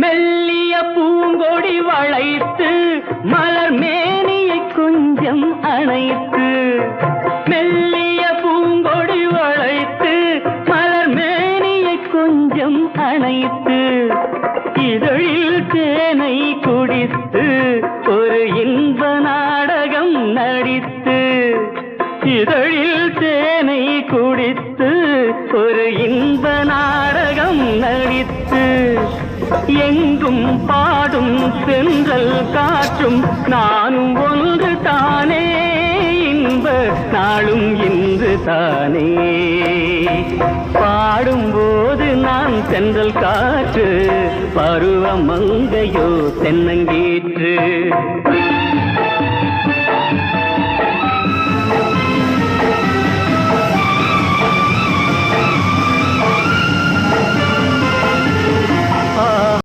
மெல்லிய பூங்கொடி வளைத்து மலர் மேனியை கொஞ்சம் அணைத்து, மெல்லிய பூங்கொடி வளைத்து மலர் மேனியை கொஞ்சம் அணைத்து, இதழில் தேனை குடித்து ஒரு இன்ப நாடகம் நடித்து, இதழில் தேனை குடித்து ஒரு இன்ப நாடகம் நடித்து, எங்கும் பாடும் சென்றல் காற்றும் நானும் ஒன்று தானே, இன்ப நாளும் இன்று தானே. பாடும்போது நான் சென்றல் காற்று, பருவ மங்கையோ தென்னங்கீற்று.